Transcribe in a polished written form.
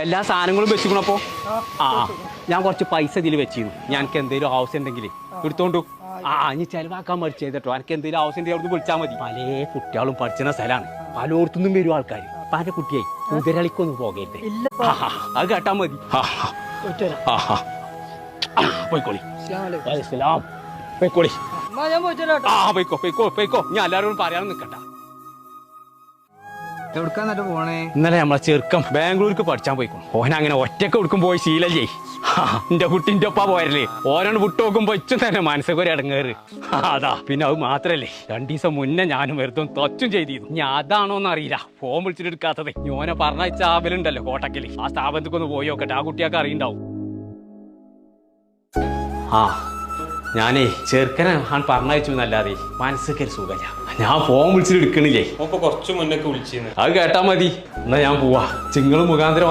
എല്ലാ സാധനങ്ങളും വെച്ചിക്കണപ്പോ ഞാൻ കുറച്ച് പൈസ ഇതിൽ വെച്ചിരുന്നു. ഞാൻ എനിക്ക് എന്തെങ്കിലും ആവശ്യം ഉണ്ടെങ്കിൽ എടുത്തോണ്ടു. ഇനി ചെലവാക്കാൻ മടിച്ചു ചെയ്തിട്ടോ. എനിക്ക് എന്തെങ്കിലും ആവശ്യം ഉണ്ടെങ്കിൽ അവിടുന്ന് വിളിച്ചാൽ മതി. പല കുട്ടികളും പഠിച്ചിരുന്ന സ്ഥലമാണ്. പലയിടത്തുനിന്നും വരും ആൾക്കാർ. പല കുട്ടിയായി കുതിരളിക്കൊന്നും പോകരുത്. അത് കേട്ടാ മതി. പോയിക്കോളി പോയിക്കോളി. പോയിക്കോ. ഞാൻ എല്ലാവരോടും പറയാനും നിൽക്കണ്ട. ഇന്നലെ നമ്മളെ ചെറുക്കം ബാംഗ്ലൂർക്ക് പഠിച്ചാൻ പോയിക്കും. ഓന അങ്ങനെ ഒറ്റക്ക് എടുക്കും പോയി ശീലല്ലേ. എന്റെ കുട്ടിന്റെ ഒപ്പാ പോയല്ലേ. ഓരോട് വിട്ടുനോക്കുമ്പോ ഇച്ചും തന്നെ മനസ്സൊക്കെ ഒരു ഇടങ്ങേറ്. അതാ പിന്നെ അത് മാത്രല്ലേ 2 ദിവസം മുന്നേ ഞാനും വെറുതെ തൊച്ചും ചെയ്തിരുന്നു. ഇനി അതാണോന്ന് അറിയില്ല ഫോൺ വിളിച്ചിട്ട് എടുക്കാത്തത്. ഓനെ പറഞ്ഞ ചാവലുണ്ടല്ലോ കോട്ടക്കല്. ആ സ്ഥാപനത്തിക്കൊന്ന് പോയി നോക്കട്ടെ. ആ കുട്ടിയൊക്കെ അറിയണ്ടാവും. ഞാനേ ചെറുക്കനെ പറഞ്ഞയച്ചു എന്നല്ലാതെ മനസ്സൊക്കെ ഒരു സുഖമില്ല. ഞാൻ ഫോൺ വിളിച്ചിട്ട് എടുക്കണില്ലേ. കുറച്ചു മുന്നൊക്കെ വിളിച്ചിരുന്നു. അത് കേട്ടാ മതി. എന്നാ ഞാൻ പോവാ. ചിങ്ങള് മുഖാന്തരം